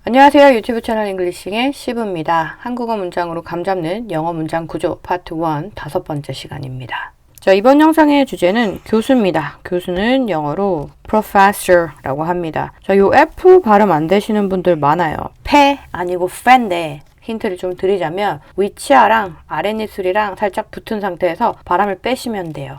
안녕하세요. 유튜브 채널 잉글리싱의 시브입니다. 한국어 문장으로 감잡는 영어 문장 구조 파트 1 5번째 시간입니다. 자, 이번 영상의 주제는 교수입니다. 교수는 영어로 professor라고 합니다. 자, 요 F 발음 안 되시는 분들 많아요. 페 아니고 페인데 힌트를 좀 드리자면 위치아랑 아랫입술이랑 살짝 붙은 상태에서 바람을 빼시면 돼요.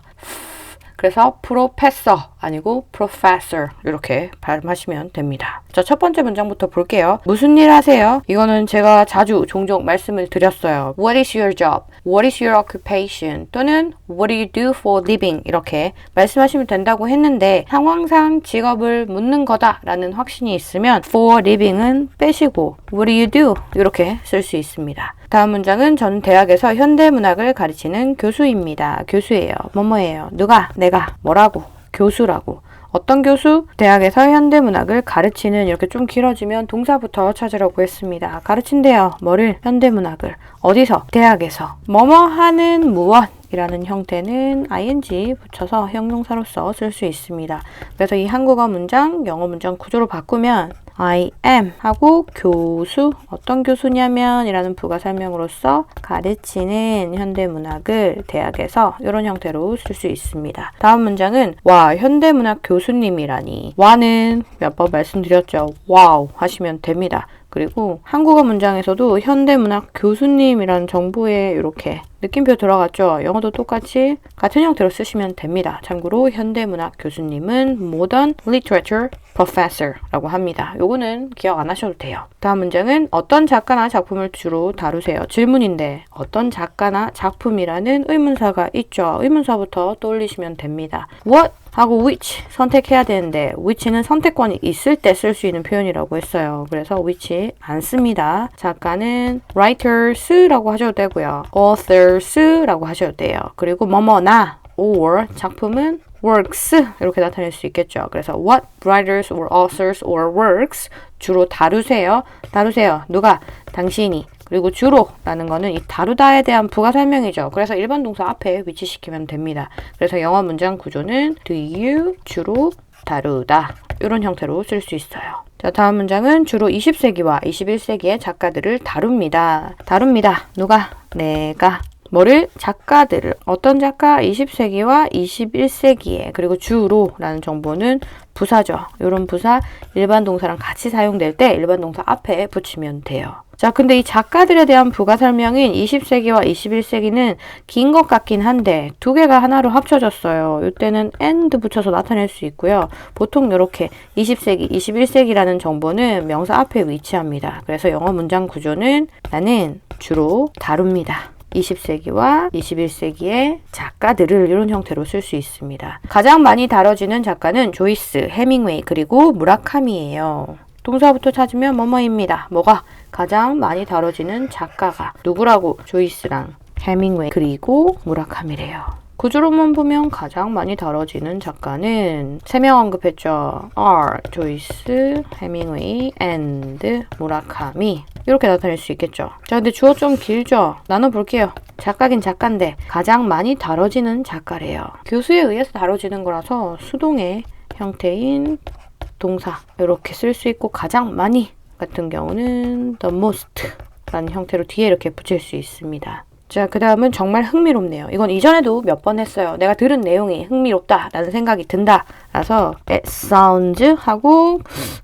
그래서 프로페서 아니고 professor 이렇게 발음하시면 됩니다. 자, 첫 번째 문장부터 볼게요. 무슨 일 하세요? 이거는 제가 종종 말씀을 드렸어요. What is your job? What is your occupation? 또는 What do you do for living? 이렇게 말씀하시면 된다고 했는데 상황상 직업을 묻는 거다라는 확신이 있으면 for living은 빼시고 What do you do? 이렇게 쓸 수 있습니다. 다음 문장은 전 대학에서 현대문학을 가르치는 교수입니다. 교수예요. 뭐뭐예요. 누가? 내가. 뭐라고? 교수라고. 어떤 교수? 대학에서 현대문학을 가르치는 이렇게 좀 길어지면 동사부터 찾으라고 했습니다. 가르친대요. 뭐를? 현대문학을. 어디서? 대학에서. 뭐뭐 하는 무엇 이라는 형태는 ing 붙여서 형용사로서 쓸 수 있습니다. 그래서 이 한국어 문장, 영어 문장 구조로 바꾸면 I am 하고 교수, 어떤 교수냐면 이라는 부가 설명으로서 가르치는 현대문학을 대학에서 이런 형태로 쓸 수 있습니다. 다음 문장은 와, 현대문학 교수님이라니. 와는 몇 번 말씀드렸죠. 와우 하시면 됩니다. 그리고 한국어 문장에서도 현대문학 교수님이라는 정보에 이렇게 느낌표 들어갔죠. 영어도 똑같이 같은 형태로 쓰시면 됩니다. 참고로 현대문학 교수님은 Modern Literature Professor라고 합니다. 요거는 기억 안 하셔도 돼요. 다음 문장은 어떤 작가나 작품을 주로 다루세요? 질문인데 어떤 작가나 작품이라는 의문사가 있죠. 의문사부터 떠올리시면 됩니다. What? 하고 which 선택해야 되는데 which는 선택권이 있을 때 쓸 수 있는 표현이라고 했어요. 그래서 which 안 씁니다. 작가는 writers라고 하셔도 되고요. authors라고 하셔도 돼요. 그리고 뭐뭐나 or 작품은 works 이렇게 나타낼 수 있겠죠. 그래서 what writers or authors or works 주로 다루세요. 다루세요. 누가? 당신이. 그리고 주로 라는 거는 이 다루다에 대한 부가 설명이죠. 그래서 일반 동사 앞에 위치시키면 됩니다. 그래서 영어 문장 구조는 do you 주로 다루다 이런 형태로 쓸 수 있어요. 자, 다음 문장은 주로 20세기와 21세기의 작가들을 다룹니다. 다룹니다. 누가? 내가. 뭐를? 작가들을. 어떤 작가? 20세기와 21세기에. 그리고 주로 라는 정보는 부사죠. 이런 부사 일반 동사랑 같이 사용될 때 일반 동사 앞에 붙이면 돼요. 자, 근데 이 작가들에 대한 부가 설명인 20세기와 21세기는 긴 것 같긴 한데 두 개가 하나로 합쳐졌어요. 이때는 and 붙여서 나타낼 수 있고요. 보통 이렇게 20세기, 21세기라는 정보는 명사 앞에 위치합니다. 그래서 영어 문장 구조는 나는 주로 다룹니다. 20세기와 21세기의 작가들을 이런 형태로 쓸 수 있습니다. 가장 많이 다뤄지는 작가는 조이스, 해밍웨이, 그리고 무라카미예요. 동사부터 찾으면 뭐뭐입니다. 뭐가? 가장 많이 다뤄지는 작가가 누구라고? 조이스랑 해밍웨이 그리고 무라카미래요. 구조로만 보면 가장 많이 다뤄지는 작가는 3명 언급했죠. R, 조이스, 해밍웨이, and 무라카미 이렇게 나타낼 수 있겠죠. 자, 근데 주어 좀 길죠? 나눠볼게요. 작가긴 작가인데 가장 많이 다뤄지는 작가래요. 교수에 의해서 다뤄지는 거라서 수동의 형태인 동사 이렇게 쓸 수 있고 가장 많이 같은 경우는 the most 라는 형태로 뒤에 이렇게 붙일 수 있습니다. 자, 그 다음은 정말 흥미롭네요. 이건 이전에도 몇 번 했어요. 내가 들은 내용이 흥미롭다 라는 생각이 든다 라서 it sounds 하고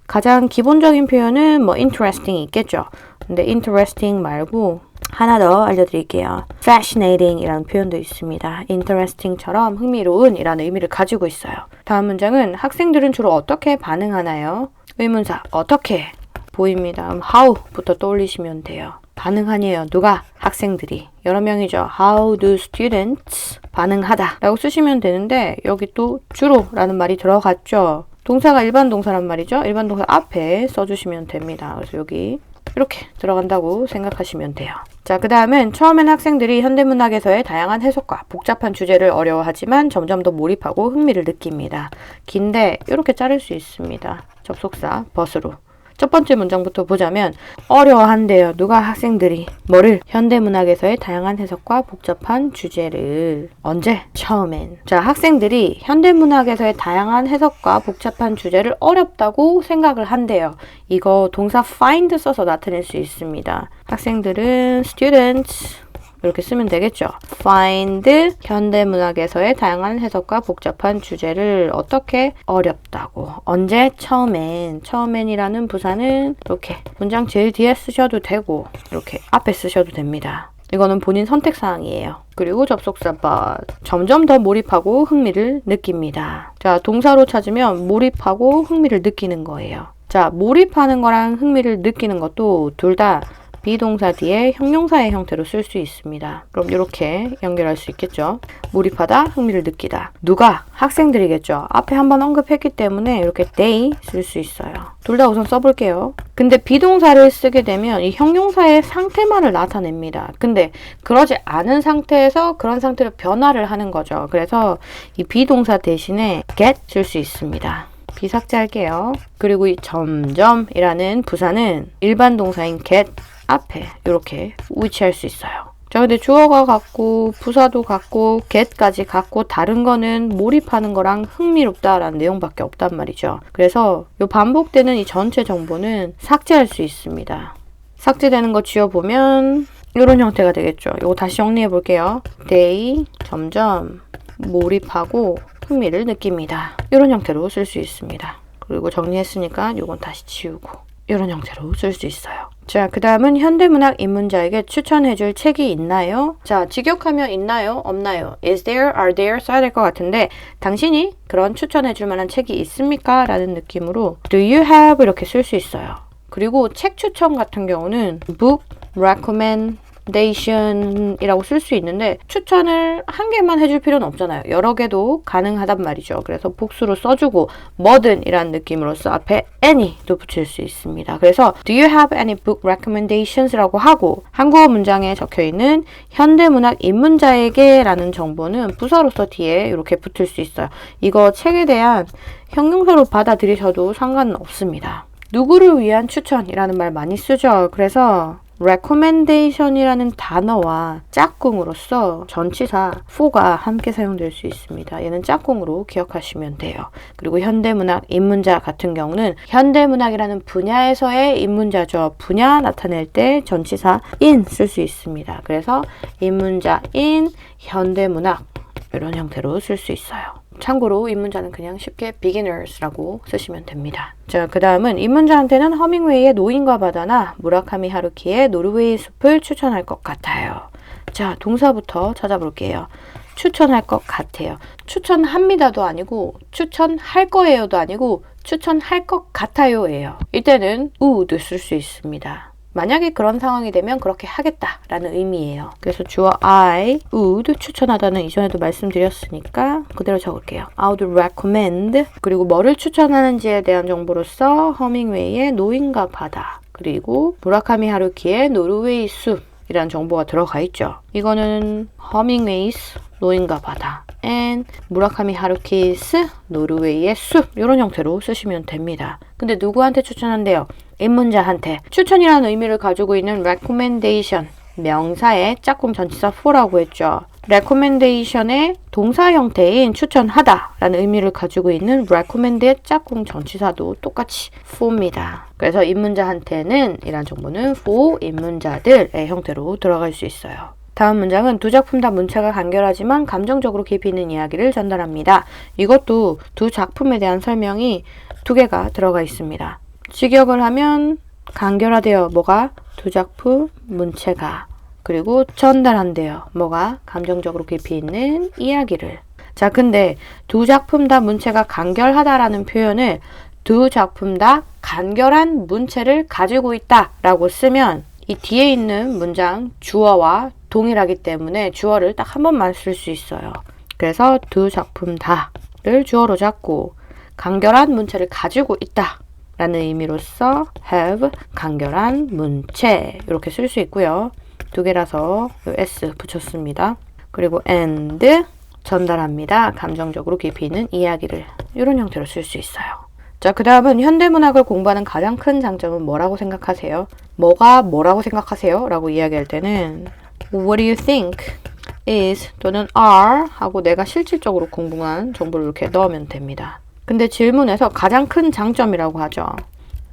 가장 기본적인 표현은 뭐 interesting이 있겠죠. 근데 interesting 말고 하나 더 알려드릴게요. fascinating 이라는 표현도 있습니다. interesting처럼 흥미로운 이라는 의미를 가지고 있어요. 다음 문장은 학생들은 주로 어떻게 반응하나요? 의문사 어떻게 보입니다. how부터 떠올리시면 돼요. 반응하니에요. 누가? 학생들이. 여러 명이죠. How do students 반응하다 라고 쓰시면 되는데 여기 또 주로 라는 말이 들어갔죠. 동사가 일반 동사란 말이죠. 일반 동사 앞에 써주시면 됩니다. 그래서 여기 이렇게 들어간다고 생각하시면 돼요. 자, 그 다음은 처음엔 학생들이 현대문학에서의 다양한 해석과 복잡한 주제를 어려워하지만 점점 더 몰입하고 흥미를 느낍니다. 긴데 이렇게 자를 수 있습니다. 접속사 벗으로. 첫 번째 문장부터 보자면 어려워한대요. 누가 학생들이 뭐를? 현대문학에서의 다양한 해석과 복잡한 주제를. 언제? 처음엔. 자, 학생들이 현대문학에서의 다양한 해석과 복잡한 주제를 어렵다고 생각을 한대요. 이거 동사 find 써서 나타낼 수 있습니다. 학생들은 students 이렇게 쓰면 되겠죠. find 현대문학에서의 다양한 해석과 복잡한 주제를 어떻게 어렵다고. 언제? 처음엔. 처음엔이라는 부사는 이렇게 문장 제일 뒤에 쓰셔도 되고 이렇게 앞에 쓰셔도 됩니다. 이거는 본인 선택사항이에요. 그리고 접속사 but. 점점 더 몰입하고 흥미를 느낍니다. 자, 동사로 찾으면 몰입하고 흥미를 느끼는 거예요. 자, 몰입하는 거랑 흥미를 느끼는 것도 둘 다 비동사 뒤에 형용사의 형태로 쓸 수 있습니다. 그럼 이렇게 연결할 수 있겠죠. 몰입하다, 흥미를 느끼다. 누가? 학생들이겠죠. 앞에 한번 언급했기 때문에 이렇게 they 쓸 수 있어요. 둘 다 우선 써볼게요. 근데 비동사를 쓰게 되면 이 형용사의 상태만을 나타냅니다. 근데 그러지 않은 상태에서 그런 상태로 변화를 하는 거죠. 그래서 이 비동사 대신에 get 쓸 수 있습니다. 비삭제할게요. 그리고 이 점점이라는 부사는 일반 동사인 get 앞에 이렇게 위치할 수 있어요. 자, 근데 주어가 같고 부사도 같고 get까지 같고 다른 거는 몰입하는 거랑 흥미롭다라는 내용밖에 없단 말이죠. 그래서 이 반복되는 이 전체 정보는 삭제할 수 있습니다. 삭제되는 거 지워보면 이런 형태가 되겠죠. 이거 다시 정리해 볼게요. they 점점 몰입하고 흥미를 느낍니다. 이런 형태로 쓸 수 있습니다. 그리고 정리했으니까 이건 다시 지우고 이런 형태로 쓸 수 있어요. 자, 그 다음은 현대문학 입문자에게 추천해줄 책이 있나요? 자, 직역하면 있나요? 없나요? Is there, are there 써야 될 것 같은데 당신이 그런 추천해줄 만한 책이 있습니까? 라는 느낌으로 Do you have 이렇게 쓸 수 있어요. 그리고 책 추천 같은 경우는 book recommendation이라고 쓸 수 있는데 추천을 한 개만 해줄 필요는 없잖아요. 여러 개도 가능하단 말이죠. 그래서 복수로 써주고 뭐든 이란 느낌으로써 앞에 any도 붙일 수 있습니다. 그래서 Do you have any book recommendations? 라고 하고 한국어 문장에 적혀있는 현대문학 입문자에게 라는 정보는 부사로서 뒤에 이렇게 붙을 수 있어요. 이거 책에 대한 형용사로 받아들이셔도 상관은 없습니다. 누구를 위한 추천이라는 말 많이 쓰죠. 그래서 recommendation이라는 단어와 짝꿍으로서 전치사 for가 함께 사용될 수 있습니다. 얘는 짝꿍으로 기억하시면 돼요. 그리고 현대문학 입문자 같은 경우는 현대문학이라는 분야에서의 입문자죠. 분야 나타낼 때 전치사 in 쓸 수 있습니다. 그래서 입문자 in 현대문학 이런 형태로 쓸 수 있어요. 참고로 입문자는 그냥 쉽게 beginners라고 쓰시면 됩니다. 자, 그 다음은 입문자한테는 허밍웨이의 노인과 바다나 무라카미 하루키의 노르웨이 숲을 추천할 것 같아요. 자, 동사부터 찾아볼게요. 추천할 것 같아요. 추천합니다도 아니고 추천할 거예요도 아니고 추천할 것 같아요예요. 이때는 would 쓸 수 있습니다. 만약에 그런 상황이 되면 그렇게 하겠다라는 의미예요. 그래서 주어 I would 추천하다는 이전에도 말씀드렸으니까 그대로 적을게요. I would recommend 그리고 뭐를 추천하는지에 대한 정보로서 허밍웨이의 노인과 바다 그리고 무라카미 하루키의 노르웨이 숲이라는 정보가 들어가 있죠. 이거는 허밍웨이's 노인과 바다 and 무라카미 하루키's 노르웨이의 숲 이런 형태로 쓰시면 됩니다. 근데 누구한테 추천한대요? 입문자한테. 추천이라는 의미를 가지고 있는 recommendation 명사의 짝꿍 전치사 for라고 했죠. recommendation의 동사 형태인 추천하다 라는 의미를 가지고 있는 recommend의 짝꿍 전치사도 똑같이 for입니다. 그래서 입문자한테는 이란 정보는 for 입문자들의 형태로 들어갈 수 있어요. 다음 문장은 두 작품 다 문체가 간결하지만 감정적으로 깊이 있는 이야기를 전달합니다. 이것도 두 작품에 대한 설명이 두 개가 들어가 있습니다. 직역을 하면 간결하대요. 뭐가? 두 작품 문체가. 그리고 전달한대요. 뭐가? 감정적으로 깊이 있는 이야기를. 자, 근데 두 작품 다 문체가 간결하다라는 표현을 두 작품 다 간결한 문체를 가지고 있다 라고 쓰면 이 뒤에 있는 문장 주어와 동일하기 때문에 주어를 딱 한 번만 쓸 수 있어요. 그래서 두 작품 다를 주어로 잡고 간결한 문체를 가지고 있다 라는 의미로서 have 간결한 문체 이렇게 쓸 수 있고요. 두 개라서 s 붙였습니다. 그리고 and 전달합니다. 감정적으로 깊이 있는 이야기를 이런 형태로 쓸 수 있어요. 자, 그 다음은 현대문학을 공부하는 가장 큰 장점은 뭐라고 생각하세요? 뭐가 뭐라고 생각하세요? 라고 이야기할 때는 What do you think is 또는 are 하고 내가 실질적으로 궁금한 정보를 이렇게 넣으면 됩니다. 근데 질문에서 가장 큰 장점이라고 하죠.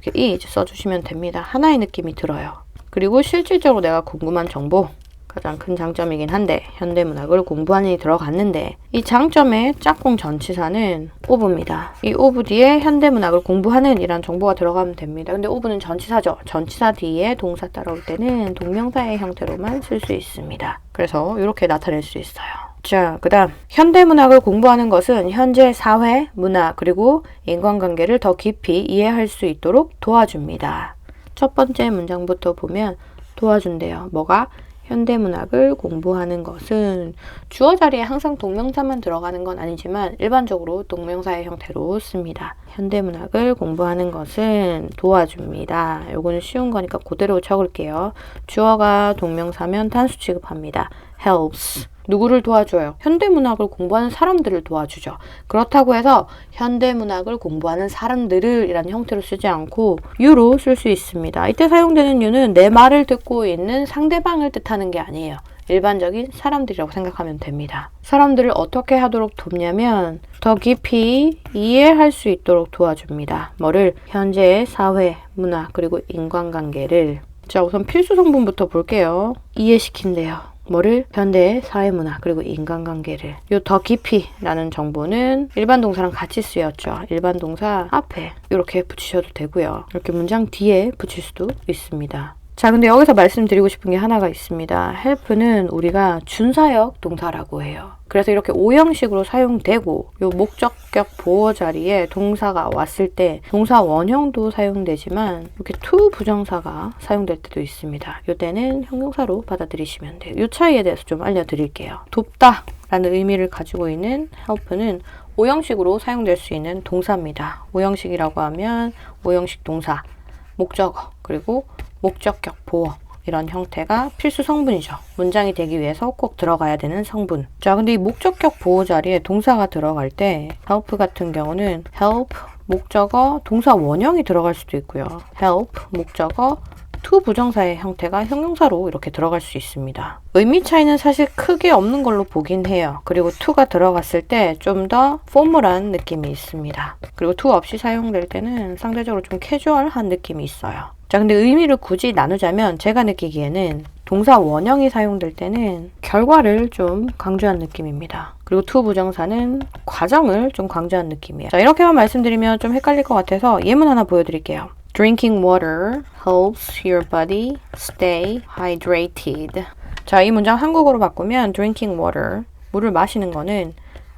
이렇게 is 써주시면 됩니다. 하나의 느낌이 들어요. 그리고 실질적으로 내가 궁금한 정보, 가장 큰 장점이긴 한데 현대문학을 공부하니 들어갔는데 이 장점의 짝꿍 전치사는 of입니다. 이 of 뒤에 현대문학을 공부하는 이란 정보가 들어가면 됩니다. 근데 of는 전치사죠. 전치사 뒤에 동사 따라올 때는 동명사의 형태로만 쓸 수 있습니다. 그래서 이렇게 나타낼 수 있어요. 자, 그 다음 현대문학을 공부하는 것은 현재 사회, 문화, 그리고 인간관계를 더 깊이 이해할 수 있도록 도와줍니다. 첫 번째 문장부터 보면 도와준대요. 뭐가? 현대문학을 공부하는 것은 주어 자리에 항상 동명사만 들어가는 건 아니지만 일반적으로 동명사의 형태로 씁니다. 현대문학을 공부하는 것은 도와줍니다. 요거는 쉬운 거니까 그대로 적을게요. 주어가 동명사면 단수 취급합니다. helps. 누구를 도와줘요? 현대문학을 공부하는 사람들을 도와주죠. 그렇다고 해서 현대문학을 공부하는 사람들을 이라는 형태로 쓰지 않고 you로 쓸 수 있습니다. 이때 사용되는 you는 내 말을 듣고 있는 상대방을 뜻하는 게 아니에요. 일반적인 사람들이라고 생각하면 됩니다. 사람들을 어떻게 하도록 돕냐면 더 깊이 이해할 수 있도록 도와줍니다. 뭐를? 현재의 사회, 문화, 그리고 인간관계를. 자, 우선 필수 성분부터 볼게요. 이해시킨대요. 뭐를? 현대의 사회문화 그리고 인간관계를. 요 더 깊이라는 정보는 일반 동사랑 같이 쓰였죠. 일반 동사 앞에 이렇게 붙이셔도 되고요. 이렇게 문장 뒤에 붙일 수도 있습니다. 자, 근데 여기서 말씀드리고 싶은 게 하나가 있습니다. help는 우리가 준사역 동사라고 해요. 그래서 이렇게 오형식으로 사용되고 요 목적격 보어 자리에 동사가 왔을 때 동사 원형도 사용되지만 이렇게 to 부정사가 사용될 때도 있습니다. 요때는 형용사로 받아들이시면 돼요. 요 차이에 대해서 좀 알려드릴게요. 돕다 라는 의미를 가지고 있는 help는 오형식으로 사용될 수 있는 동사입니다. 오형식이라고 하면 오형식 동사, 목적어, 그리고 목적격 보어 이런 형태가 필수 성분이죠. 문장이 되기 위해서 꼭 들어가야 되는 성분. 자, 근데 이 목적격 보호 자리에 동사가 들어갈 때 help 같은 경우는 help, 목적어, 동사 원형이 들어갈 수도 있고요. help, 목적어, to 부정사의 형태가 형용사로 이렇게 들어갈 수 있습니다. 의미 차이는 사실 크게 없는 걸로 보긴 해요. 그리고 to가 들어갔을 때 좀 더 포멀한 느낌이 있습니다. 그리고 to 없이 사용될 때는 상대적으로 좀 캐주얼한 느낌이 있어요. 자, 근데 의미를 굳이 나누자면 제가 느끼기에는 동사 원형이 사용될 때는 결과를 좀 강조한 느낌입니다. 그리고 to 부정사는 과정을 좀 강조한 느낌이에요. 자, 이렇게만 말씀드리면 좀 헷갈릴 것 같아서 예문 하나 보여드릴게요. Drinking water helps your body stay hydrated. 자, 이 문장 한국어로 바꾸면 drinking water, 물을 마시는 거는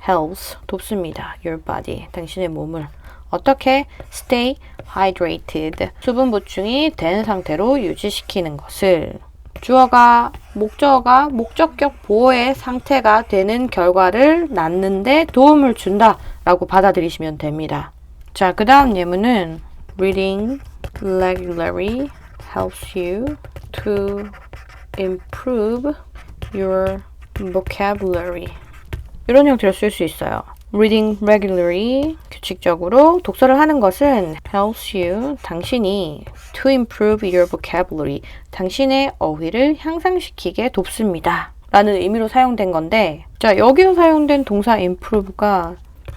helps, 돕습니다. your body, 당신의 몸을. 어떻게? stay hydrated, 수분 보충이 된 상태로 유지시키는 것을. 주어가, 목적어가 목적격 보호의 상태가 되는 결과를 낳는데 도움을 준다 라고 받아들이시면 됩니다. 자, 그 다음 예문은 Reading regularly helps you to improve your vocabulary. 이런 형태로 쓸 수 있어요. Reading regularly, 규칙적으로 독서를 하는 것은 helps you, 당신이 to improve your vocabulary, 당신의 어휘를 향상시키게 돕습니다. 라는 의미로 사용된 건데, 자, 여기서 사용된 동사 improve가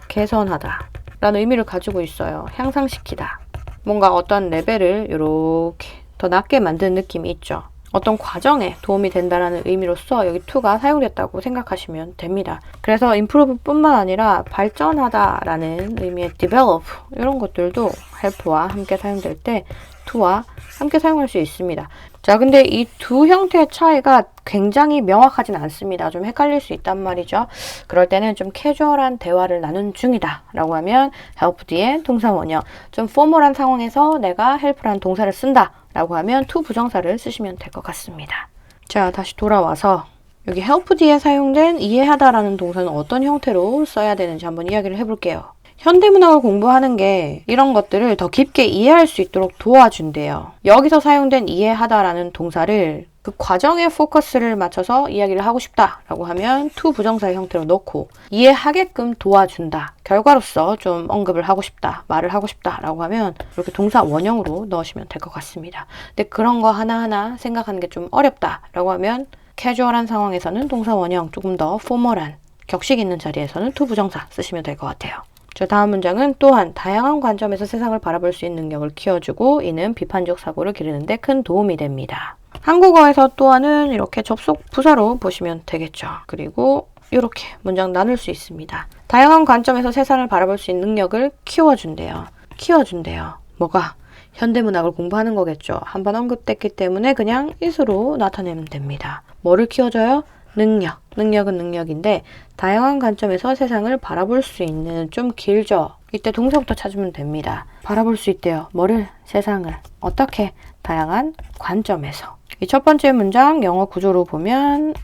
개선하다 라는 의미를 가지고 있어요. 향상시키다. 뭔가 어떤 레벨을 이렇게 더 낮게 만드는 느낌이 있죠. 어떤 과정에 도움이 된다는 의미로서 여기 to가 사용됐다고 생각하시면 됩니다. 그래서 improve 뿐만 아니라 발전하다라는 의미의 develop 이런 것들도 help와 함께 사용될 때 to와 함께 사용할 수 있습니다. 자, 근데 이 두 형태의 차이가 굉장히 명확하진 않습니다. 좀 헷갈릴 수 있단 말이죠. 그럴 때는 좀 캐주얼한 대화를 나눈 중이다 라고 하면 help 뒤에 동사 원형, 좀 포멀한 상황에서 내가 help라는 동사를 쓴다 라고 하면 to 부정사를 쓰시면 될 것 같습니다. 자, 다시 돌아와서 여기 help 뒤에 사용된 이해하다라는 동사는 어떤 형태로 써야 되는지 한번 이야기를 해볼게요. 현대문학을 공부하는 게 이런 것들을 더 깊게 이해할 수 있도록 도와준대요. 여기서 사용된 이해하다라는 동사를 그 과정에 포커스를 맞춰서 이야기를 하고 싶다라고 하면 to 부정사의 형태로 넣고 이해하게끔 도와준다. 결과로서 좀 언급을 하고 싶다. 말을 하고 싶다라고 하면 이렇게 동사 원형으로 넣으시면 될 것 같습니다. 근데 그런 거 하나하나 생각하는 게 좀 어렵다라고 하면 캐주얼한 상황에서는 동사 원형, 조금 더 포멀한 격식 있는 자리에서는 to 부정사 쓰시면 될 것 같아요. 자, 다음 문장은 또한 다양한 관점에서 세상을 바라볼 수 있는 능력을 키워주고 이는 비판적 사고를 기르는 데 큰 도움이 됩니다. 한국어에서 또한은 이렇게 접속 부사로 보시면 되겠죠. 그리고 이렇게 문장 나눌 수 있습니다. 다양한 관점에서 세상을 바라볼 수 있는 능력을 키워준대요. 키워준대요. 뭐가? 현대문학을 공부하는 거겠죠. 한번 언급됐기 때문에 그냥 is로 나타내면 됩니다. 뭐를 키워줘요? 능력. 능력은 능력인데 다양한 관점에서 세상을 바라볼 수 있는, 좀 길죠. 이때 동사부터 찾으면 됩니다. 바라볼 수 있대요. 뭐를? 세상을. 어떻게? 다양한 관점에서. 이 첫 번째 문장 영어 구조로 보면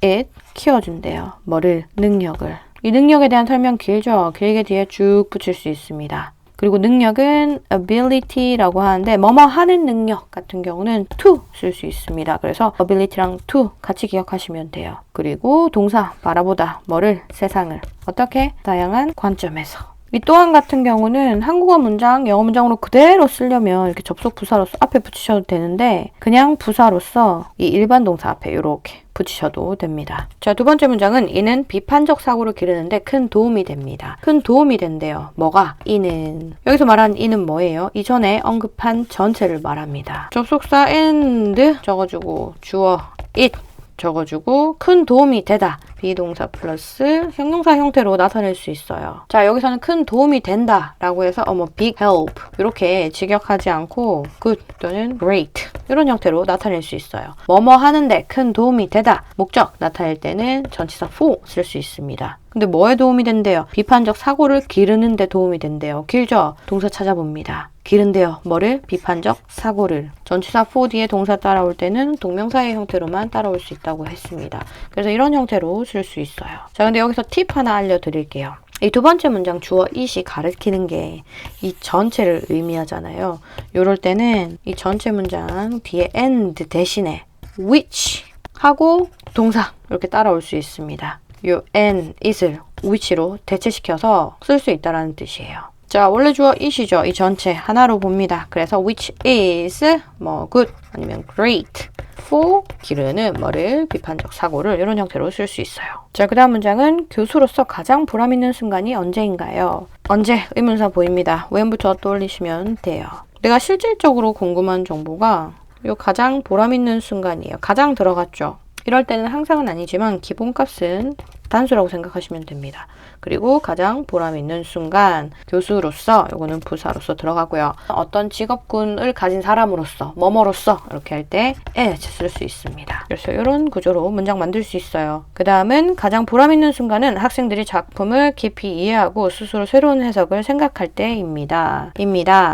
it 키워준대요. 뭐를? 능력을. 이 능력에 대한 설명 길죠. 길게 뒤에 쭉 붙일 수 있습니다. 그리고 능력은 ability라고 하는데 뭐뭐 하는 능력 같은 경우는 to 쓸 수 있습니다. 그래서 ability랑 to 같이 기억하시면 돼요. 그리고 동사 바라보다 뭐를? 세상을. 어떻게? 다양한 관점에서. 이 또한 같은 경우는 한국어 문장, 영어 문장으로 그대로 쓰려면 이렇게 접속 부사로서 앞에 붙이셔도 되는데 그냥 부사로서 이 일반 동사 앞에 이렇게 붙이셔도 됩니다. 자, 두 번째 문장은 이는 비판적 사고를 기르는데 큰 도움이 됩니다. 큰 도움이 된대요. 뭐가? 이는. 여기서 말하는 이는 뭐예요? 이전에 언급한 전체를 말합니다. 접속사 and 적어주고 주어 it 적어주고 큰 도움이 되다. 비동사 플러스 형용사 형태로 나타낼 수 있어요. 자, 여기서는 큰 도움이 된다 라고 해서 뭐 big help 이렇게 직역하지 않고 good 또는 great 이런 형태로 나타낼 수 있어요. 뭐뭐 하는데 큰 도움이 되다. 목적 나타낼 때는 전치사 for 쓸 수 있습니다. 근데 뭐에 도움이 된대요? 비판적 사고를 기르는 데 도움이 된대요. 길죠? 동사 찾아봅니다. 기른대요. 뭐를? 비판적 사고를. 전치사 for 뒤에 동사 따라올 때는 동명사의 형태로만 따라올 수 있다고 했습니다. 그래서 이런 형태로 쓸 수 있어요. 자, 근데 여기서 팁 하나 알려드릴게요. 이 두 번째 문장 주어 it이 가리키는 게 이 전체를 의미하잖아요. 이럴 때는 이 전체 문장 뒤에 and 대신에 which 하고 동사 이렇게 따라올 수 있습니다. 요 and, it을 which로 대체시켜서 쓸 수 있다는 뜻이에요. 자, 원래 주어 it이죠. 이 전체 하나로 봅니다. 그래서 which is 뭐 good 아니면 great for 기르는 뭐를? 비판적 사고를 이런 형태로 쓸 수 있어요. 자, 그 다음 문장은 교수로서 가장 보람 있는 순간이 언제인가요? 언제 의문사 보입니다. when부터 떠올리시면 돼요. 내가 실질적으로 궁금한 정보가 요 가장 보람 있는 순간이에요. 가장 들어갔죠. 이럴 때는 항상은 아니지만 기본값은 단수라고 생각하시면 됩니다. 그리고 가장 보람 있는 순간 교수로서 요거는 부사로서 들어가고요. 어떤 직업군을 가진 사람으로서 뭐뭐로서 이렇게 할 때 as 쓸 수 있습니다. 그래서 이런 구조로 문장 만들 수 있어요. 그 다음은 가장 보람 있는 순간은 학생들이 작품을 깊이 이해하고 스스로 새로운 해석을 생각할 때입니다.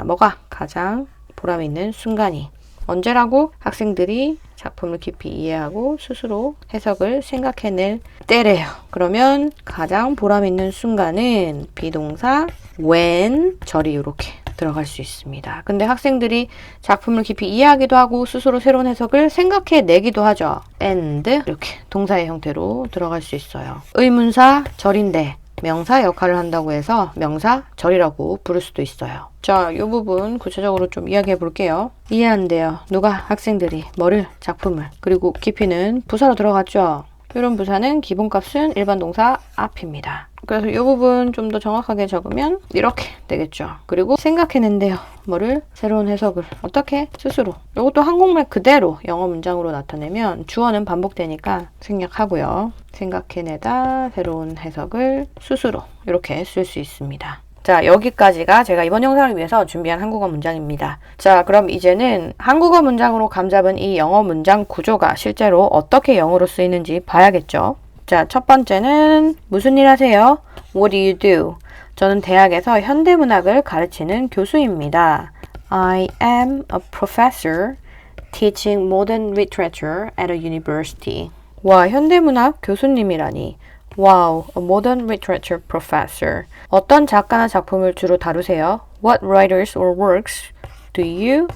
뭐가? 가장 보람 있는 순간이. 언제라고? 학생들이 작품을 깊이 이해하고 스스로 해석을 생각해낼 때래요. 그러면 가장 보람 있는 순간은 비동사 when 절이 이렇게 들어갈 수 있습니다. 근데 학생들이 작품을 깊이 이해하기도 하고 스스로 새로운 해석을 생각해내기도 하죠. and 이렇게 동사의 형태로 들어갈 수 있어요. 의문사 절인데 명사 역할을 한다고 해서 명사 절이라고 부를 수도 있어요. 자, 이 부분 구체적으로 좀 이야기해 볼게요. 이해한대요. 누가? 학생들이. 뭐를? 작품을. 그리고 깊이는 부사로 들어갔죠. 이런 부사는 기본값은 일반 동사 앞입니다. 그래서 이 부분 좀 더 정확하게 적으면 이렇게 되겠죠. 그리고 생각해낸대요. 뭐를? 새로운 해석을. 어떻게? 스스로. 이것도 한국말 그대로 영어 문장으로 나타내면 주어는 반복되니까 생략하고요. 생각해내다 새로운 해석을 스스로 이렇게 쓸 수 있습니다. 자, 여기까지가 제가 이번 영상을 위해서 준비한 한국어 문장입니다. 자, 그럼 이제는 한국어 문장으로 감잡은 이 영어 문장 구조가 실제로 어떻게 영어로 쓰이는지 봐야겠죠. 자, 첫 번째는 무슨 일 하세요? What do you do? 저는 대학에서 현대문학을 가르치는 교수입니다. I am a professor teaching modern literature at a university. 와, 현대문학 교수님이라니. Wow, a modern literature professor. 어떤 작가나 작품을 주로 다루세요? What writers or works do you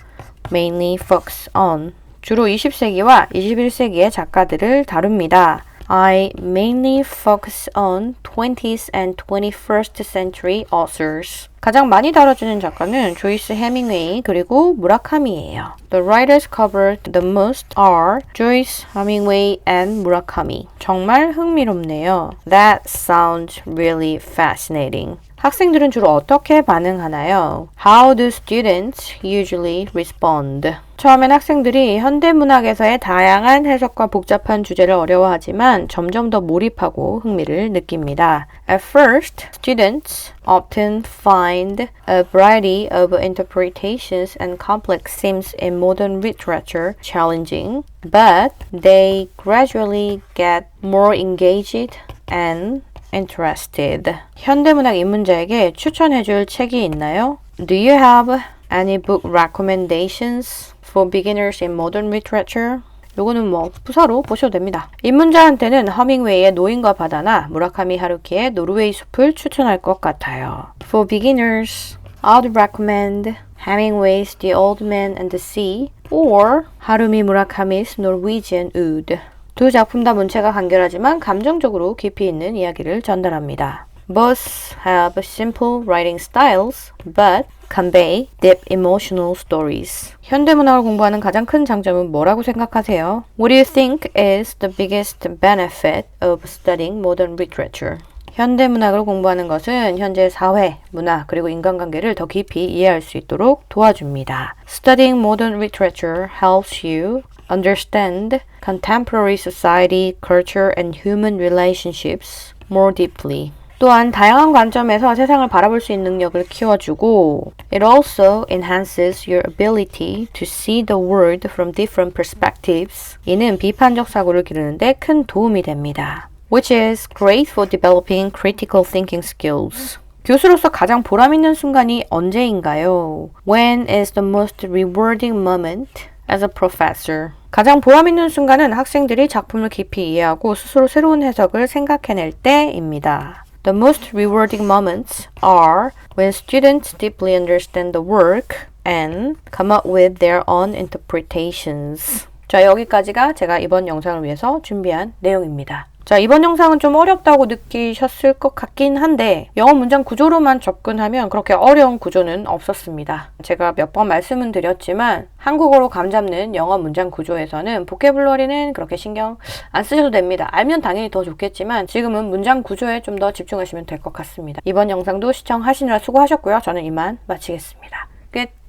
mainly focus on? 주로 20세기와 21세기의 작가들을 다룹니다. I mainly focus on 20th and 21st century authors. 가장 많이 다뤄주는 작가는 조이스 해밍웨이 그리고 무라카미예요. The writers covered the most are Joyce, Hemingway, and Murakami. 정말 흥미롭네요. That sounds really fascinating. 학생들은 주로 어떻게 반응하나요? How do students usually respond? 처음엔 학생들이 현대문학에서의 다양한 해석과 복잡한 주제를 어려워하지만 점점 더 몰입하고 흥미를 느낍니다. At first, students often find a variety of interpretations and complex themes in modern literature challenging, but they gradually get more engaged and interested. 현대문학 입문자에게 추천해줄 책이 있나요? Do you have any book recommendations for beginners in modern literature? 요거는 부사로 보셔도 됩니다. 입문자한테는 허밍웨이의 노인과 바다나 무라카미 하루키의 노르웨이 숲을 추천할 것 같아요. For beginners, I'd recommend Hemingway's The Old Man and the Sea or 하루미 무라카미's Norwegian Wood. 두 작품 다 문체가 간결하지만 감정적으로 깊이 있는 이야기를 전달합니다. Both have simple writing styles, but convey deep emotional stories. 현대문학을 공부하는 가장 큰 장점은 뭐라고 생각하세요? What do you think is the biggest benefit of studying modern literature? 현대문학을 공부하는 것은 현재 사회, 문화, 그리고 인간관계를 더 깊이 이해할 수 있도록 도와줍니다. Studying modern literature helps you understand contemporary society, culture, and human relationships more deeply. 또한 다양한 관점에서 세상을 바라볼 수 있는 능력을 키워주고 It also enhances your ability to see the world from different perspectives. 이는 비판적 사고를 기르는데 큰 도움이 됩니다. Which is great for developing critical thinking skills. 교수로서 가장 보람 있는 순간이 언제인가요? When is the most rewarding moment as a professor? 가장 보람 있는 순간은 학생들이 작품을 깊이 이해하고 스스로 새로운 해석을 생각해낼 때입니다. The most rewarding moments are when students deeply understand the work and come up with their own interpretations. 자, 여기까지가 제가 이번 영상을 위해서 준비한 내용입니다. 자, 이번 영상은 좀 어렵다고 느끼셨을 것 같긴 한데 영어 문장 구조로만 접근하면 그렇게 어려운 구조는 없었습니다. 제가 몇 번 말씀은 드렸지만 한국어로 감잡는 영어 문장 구조에서는 보캐블러리는 그렇게 신경 안 쓰셔도 됩니다. 알면 당연히 더 좋겠지만 지금은 문장 구조에 좀 더 집중하시면 될 것 같습니다. 이번 영상도 시청하시느라 수고하셨고요. 저는 이만 마치겠습니다. 끝!